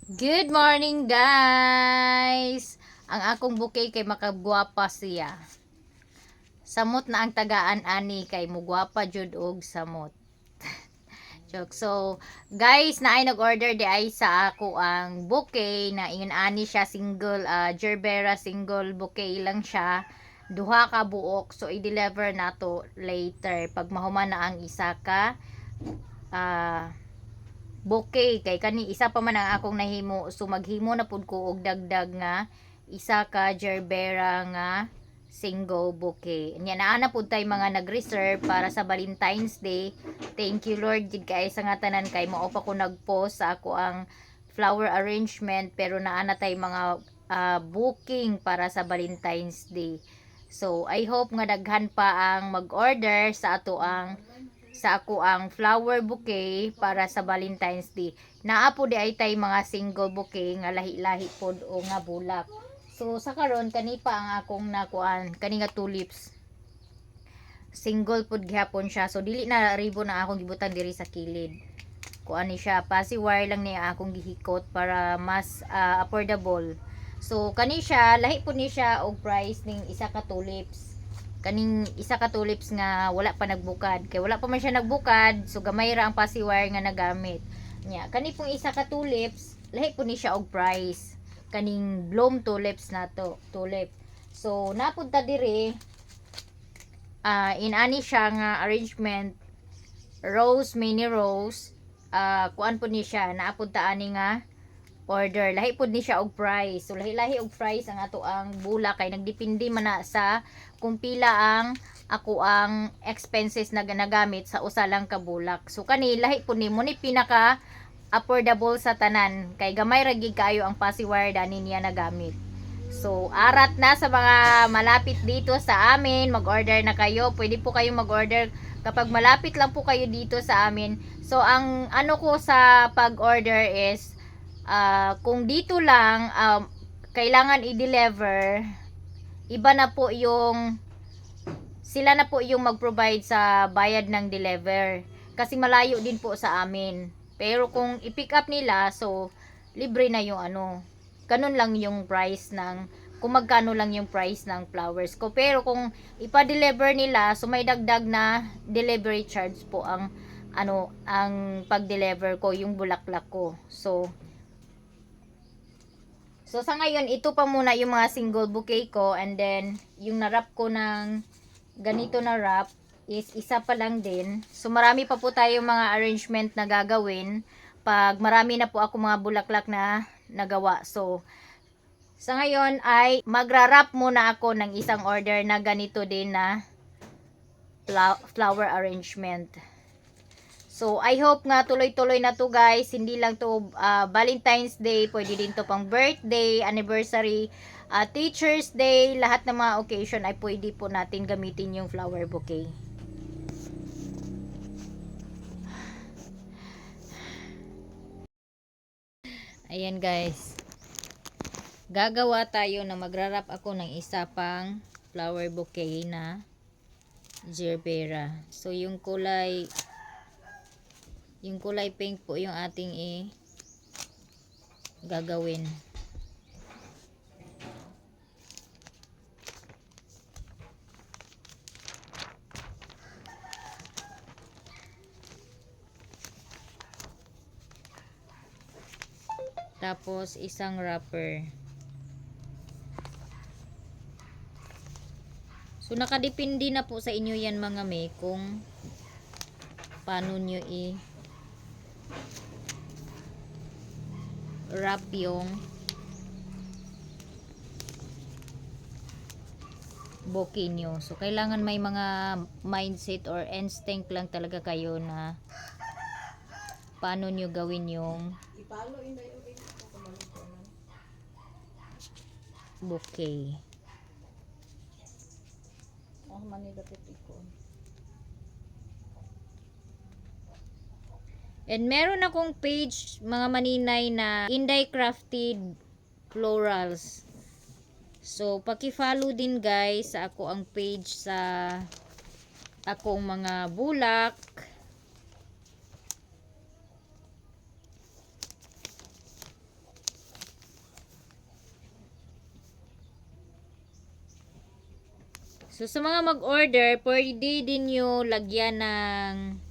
Good morning, guys! Ang akong bouquet kay makagwapa siya. Samot na ang tagaan ani kay mugwapa jud og samot. Joke. So, guys, naay nag-order di ay sa ako ang bouquet na ingon ani siya single Gerbera single bouquet lang siya. Duha ka buok. So, i-deliver nato later pag mahuman na ang isa ka ah bouquet kay kani isa pa man ang akong nahimo, so maghimo na pud ko og dagdag nga isa ka gerbera nga single bouquet. Nya naa na pud tay mga nag-reserve para sa Valentine's Day. Thank you Lord jud kay sa nga tanan kay mao pa ko nag-post sa ako ang flower arrangement, pero naa na tay mga booking para sa Valentine's Day. So I hope nga daghan pa ang mag-order sa ako ang flower bouquet para sa Valentine's Day. Naa po di ay tay mga single bouquet nga lahi-lahi pod o nga bulak. So sa karon kani pa ang akong nakuan, kani nga tulips. Single pod gihapon siya. So dili na ribbon na akong gibutan diri sa kilid. Kuan ni siya, pasi wire lang niya akong gihikot para mas affordable. So kani siya, lahi po ni siya og price ning isa ka tulips. Kaning isa ka tulips nga wala pa nagbukad, kay wala pa man siya nagbukad, so gamay ra ang pasiwire nga nagamit nya. Kani pong isa ka tulips lahi po ni siya og price, kaning bloom tulips na to tulip. So napunta diri inani siya nga arrangement, rose, mini rose. Kuan po ni siya, naapunta ani nga order, lahi pud ni siya og price. So lahi-lahi og price ang ato ang bulak kay nagdepende man na sa kung pila ang ako ang expenses na ginagamit sa usa lang ka bulak. So kani lahi pud ni mo ni pinaka affordable sa tanan kay gamay ra gid kaayo ang pasiwire dani niya nagamit. So arat na sa mga malapit dito sa amin, mag-order na kayo. Pwede po kayong mag-order kapag malapit lang po kayo dito sa amin. So ang ano ko sa pag-order is kung dito lang kailangan i-deliver, iba na po yung sila na po yung mag-provide sa bayad ng deliver kasi malayo din po sa amin. Pero kung i-pick up nila, so libre na yung ano, ganun lang yung price ng, kung magkano lang yung price ng flowers ko. Pero kung ipa-deliver nila, so may dagdag na delivery charge po ang ano, ang pag-deliver ko, yung bulaklak ko. So sa ngayon, ito pa muna yung mga single bouquet ko, and then yung narap ko ng ganito na wrap is isa pa lang din. So marami pa po tayong mga arrangement na gagawin pag marami na po ako mga bulaklak na nagawa. So sa ngayon ay magra-wrap muna ako ng isang order na ganito din na flower arrangement. So, I hope nga tuloy-tuloy na to guys. Hindi lang to Valentine's Day. Pwede din to pang birthday, anniversary, Teacher's Day. Lahat ng mga occasion ay pwede po natin gamitin yung flower bouquet. Ayan guys. Gagawa tayo na magra-wrap ako ng isa pang flower bouquet na gerbera. So, yung kulay pink po yung ating gagawin. Tapos isang wrapper. So nakadepende na po sa inyo yan mga may kung paano nyo wrap yung bouquet nyo. So kailangan may mga mindset or instinct lang talaga kayo na paano nyo gawin yung bouquet. And meron akong page mga maninay na Inday Crafted Florals. So paki-follow din guys sa ako ang page sa akong mga bulak. So sa mga mag-order, pwede din nyo lagyan ng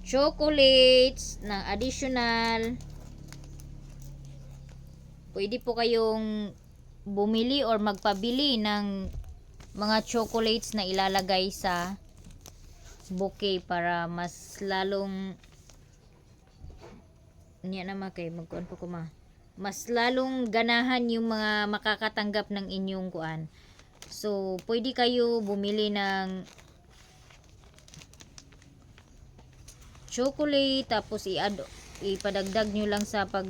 chocolates, ng additional. Pwede po kayong bumili or magpabili ng mga chocolates na ilalagay sa bouquet para mas lalong niya naman kay magkuan po ko mas lalong ganahan yung mga makakatanggap ng inyong kuan. So pwede kayo bumili ng chocolate tapos ipadagdag nyo lang sa pag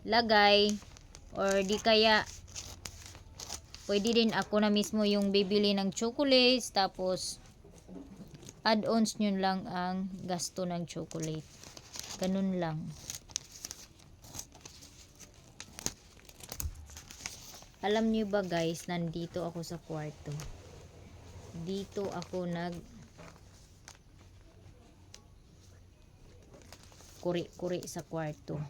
lagay, or di kaya pwede din ako na mismo yung bibili ng chocolates tapos add-ons nyo lang ang gasto ng chocolate. Ganun lang. Alam niyo ba guys, nandito ako sa kwarto. Dito ako kuri-kuri sa kwarto.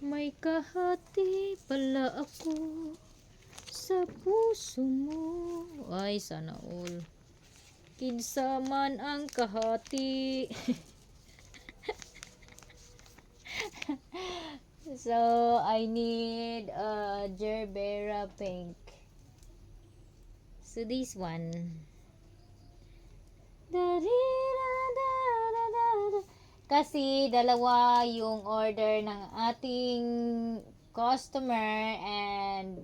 May kahati pala ako sa puso mo. Ay, sana all. Kinsa man ang kahati. So, I need a Gerbera pink. So, this one. Kasi dalawa yung order ng ating customer and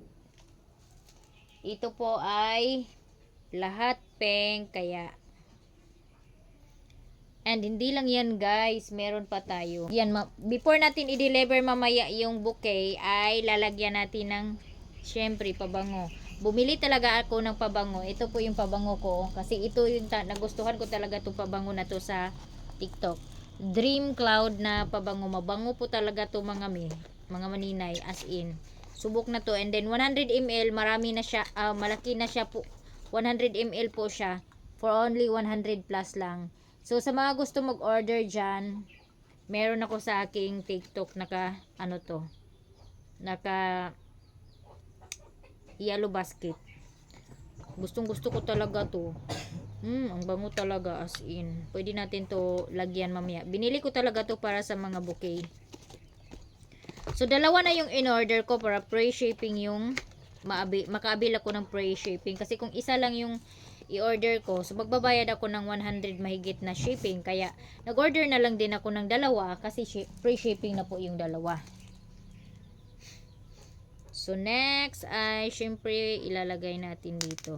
ito po ay lahat pink kaya. And hindi lang yan guys, meron pa tayo. Yan, before natin i-deliver mamaya yung bouquet ay lalagyan natin ng syempre pabango. Bumili talaga ako ng pabango. Ito po yung pabango ko kasi ito yung nagustuhan ko talaga itong pabango na to sa TikTok. Dream Cloud na pabango. Mabango po talaga to mga maninay, as in. Subok na to, and then 100 ml, marami na siya, malaki na siya po. 100 ml po siya for only 100 plus lang. So sa mga gusto mag-order dyan, meron ako sa aking TikTok naka yellow basket. Gustong gusto ko talaga to. Ang bango talaga, as in. Pwede natin to lagyan mamaya. Binili ko talaga to para sa mga bouquet. So, dalawa na yung in-order ko para pre-shipping yung makaabil ako ng pre-shipping. Kasi kung isa lang yung i-order ko, so magbabayad ako ng 100 mahigit na shipping. Kaya, nag-order na lang din ako ng dalawa kasi pre-shipping na po yung dalawa. So, next ay syempre ilalagay natin dito.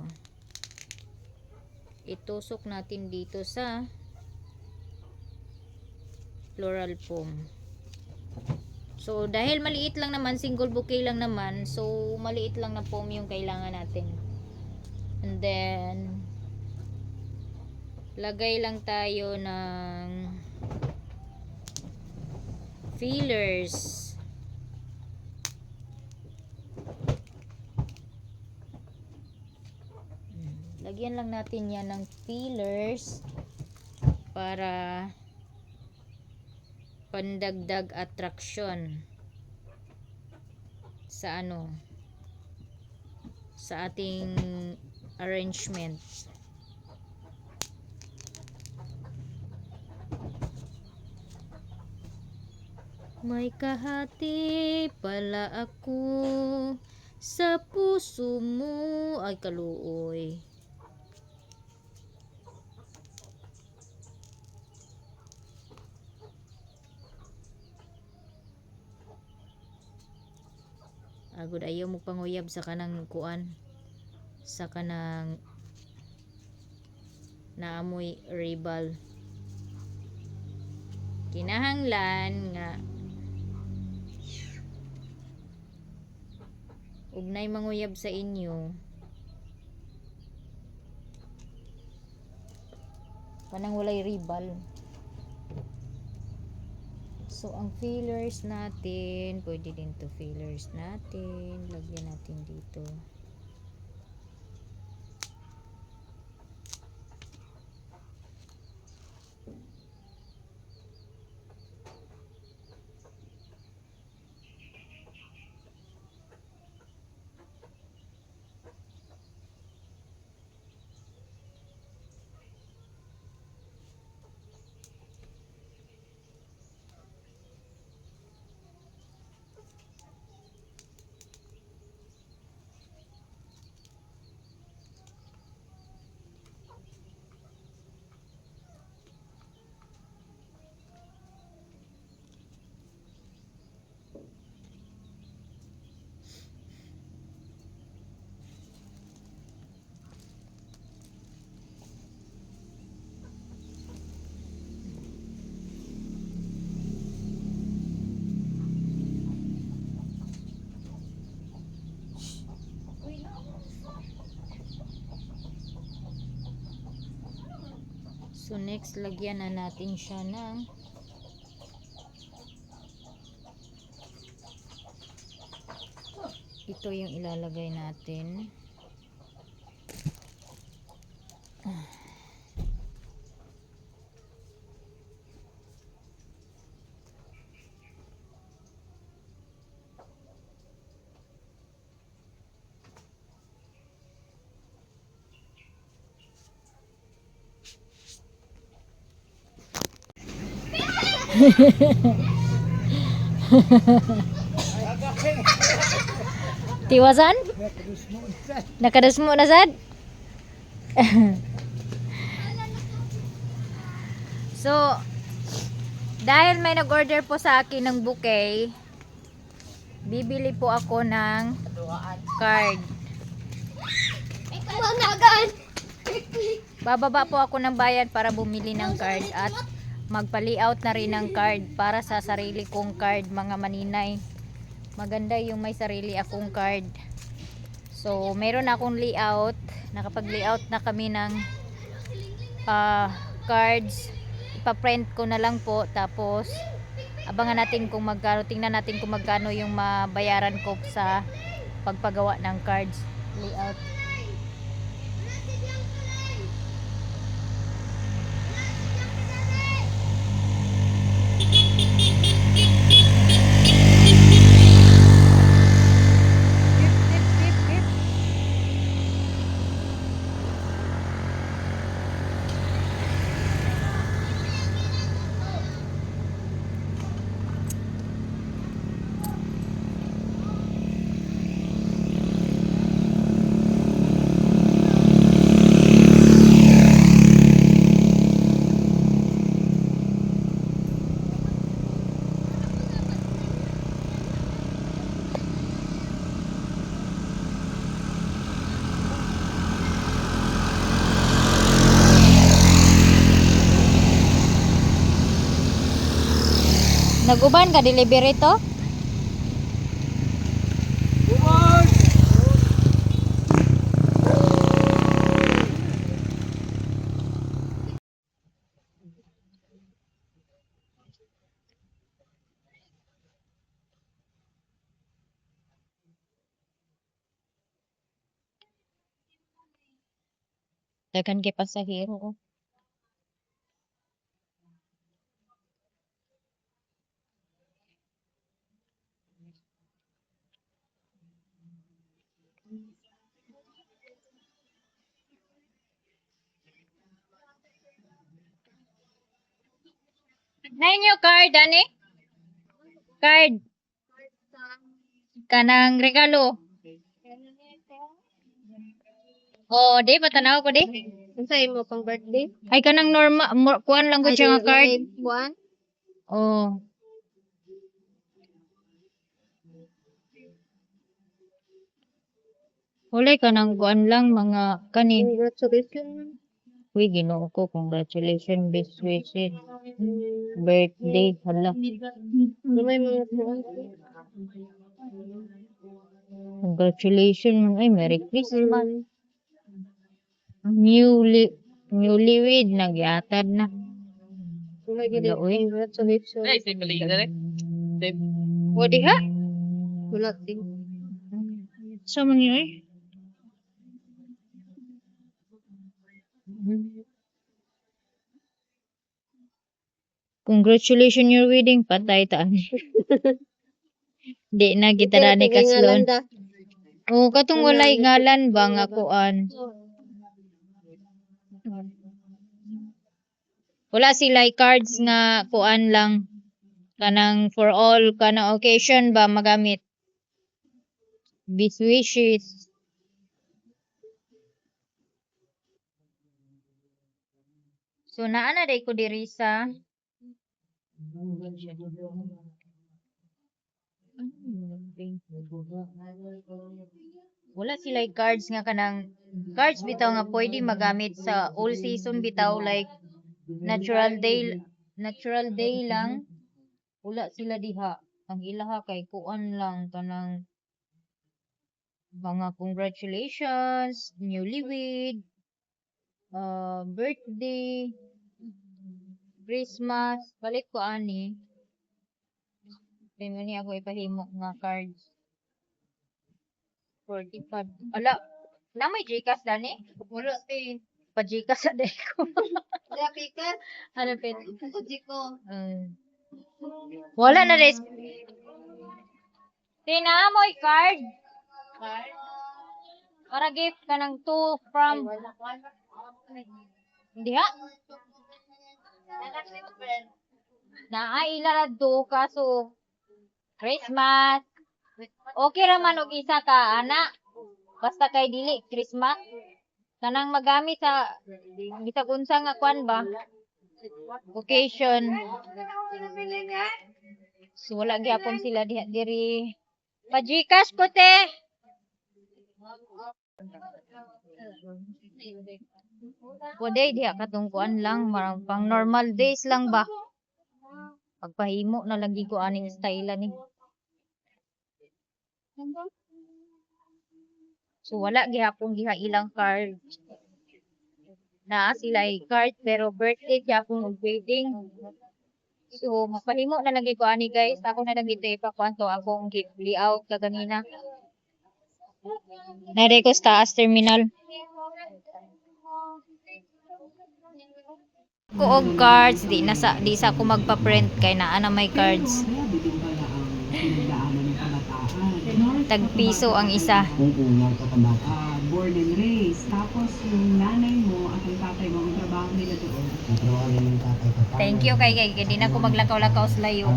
Itusok natin dito sa floral foam. So dahil maliit lang naman, single bouquet lang naman, so maliit lang na foam yung kailangan natin. And then lagay lang tayo ng fillers. Lagyan lang natin yan ng fillers para pandagdag attraction sa sa ating arrangement. May kahati pala ako sa puso mo. Ay, kaluoy. Agud ayaw mo panguyab sa kanang kuan, sa kanang naamoy ribal. Kinahanglan nga ugnay manguyab sa inyo. Kanang walay ribal. So, ang fillers natin, pwede din to fillers natin. Lagyan natin dito. So next, lagyan na natin siya ng ito yung ilalagay natin. Tiwasan? Nakadasmo na sad? So, dahil may nag-order po sa akin ng bouquet, bibili po ako ng card. Bababa po ako ng bayan para bumili ng card at magpa-layout na rin ng card para sa sarili kong card, mga maninay. Maganda yung may sarili akong card. So, meron akong layout. Nakapag-layout na kami ng cards. Ipa-print ko na lang po. Tapos, abangan natin kung magkano. Tingnan natin kung magkano yung mabayaran ko sa pagpagawa ng cards. Layout. Nag-uban ka delivery to? Uban! Daghan kay pasahero. Na inyo card ani? Card kanang regalo. Oh, di patanaw ko di. Unsa imo pang birthday? Ay kanang normal kuan lang ko siya nga card. Buwan? Oh. Walay ka nang kuan lang mga kani. Congratulations. Uy, ginoo ko. Congratulations, best wishes. Birthday. Hala. May mga buwan. Congratulations. Ay, Merry Christmas. Newlywed. Nagyatad na. May gid Hala, uy. congratulations. O diha? Wala din. Sa man yun, eh? Congratulations your wedding. Patay taan. Di na kita Kaya ni kay ngalan kaslon. da. Oo, katong walay ngalan ba nga kuan. Wala sila cards nga kuan lang. Kanang for all kanang occasion ba magamit. Best wishes. So naana day ko diri sa wala sila cards nga kanang cards bitaw nga pwede magamit sa all season bitaw like natural day lang wala sila diha ang ilaha kay kuan lang kanang mga congratulations newlywed birthday Christmas balik ko ani kay mani ako ipahimo nga cards 45 ala na may Gcash dani Wala din. pa Gcash sa day ko Wala pikas. ano pet Ko. wala na res tinamoy card para gift ka ng 2 from hindi ha naaila na do kaso Christmas okay raman og isa ka ana basta kay dili Christmas kanang magamit sa bisag unsa nga kwan ba occasion so wala gyapon sila diha diri pa Gcash ko te Pwede diha katungkuan lang marang pang normal days lang ba pagpahimo na lagi ko aning style ni so wala gihapon giha ilang card na sila card pero birthday gyapon og wedding so mapahimo na lagi ko ani guys ako na lang dito ipakwanto akong layout kaganina nare ko sa taas terminal ko og cards di sa ako magpa-print kay naa na may cards tag piso ang isa born and raised. Tapos yung nanay mo at yung tatay mo, ang trabaho nila doon. thank you kay di na ko maglakaw-lakaw sa layo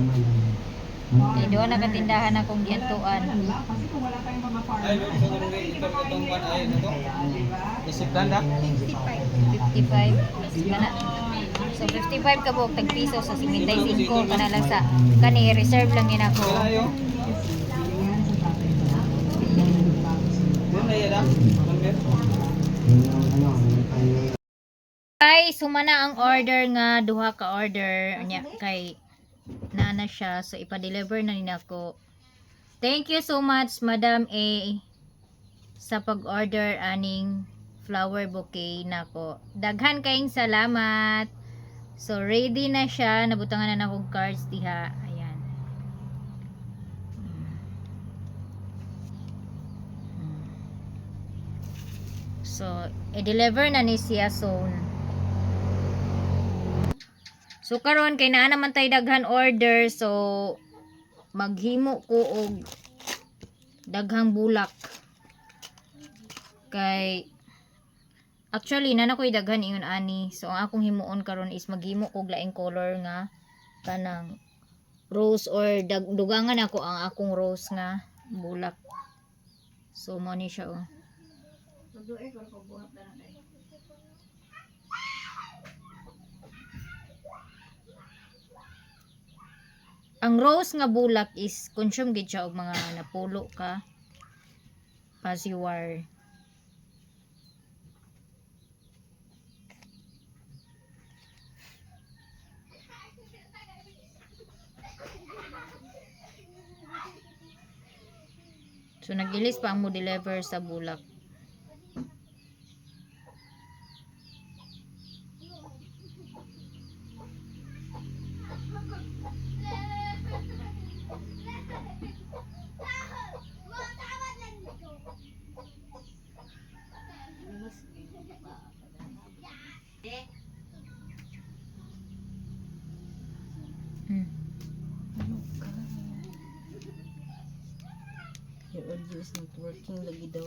kay doon nakatindahan akong giantuan Kasi kung wala tayong mga farmer, Ay, gusto ko rin itong kwan ay ito. Isip ganda. 55 kana so 55 ka buok tag piso sa 55 kana lang sa kani reserve lang yun ako Ayo. Doon na yan ah. Ay, sumana ang order nga duha ka order nya kay nana siya so ipa-deliver na nina ko. Thank you so much Madam A sa pag-order aning flower bouquet nako. Daghan kayong salamat. So ready na siya, nabutangan na akong cards diha. Ayan. So i-deliver na ni siya soon. So karon kay naa naman tay daghan order so maghimo ko og daghang bulak. Kay actually na nakoy daghan ingon ani. So ang akong himuon karon is maghimo ko og laing color nga kanang rose or dugangan ako ang akong rose nga bulak. So mo ni siya oh. Ang rose nga bulak is consume gid siya og mga napulo ka pasiwar. So nagilis pa ang mo deliver sa bulak. Mm. Your audio is not working lagi daw.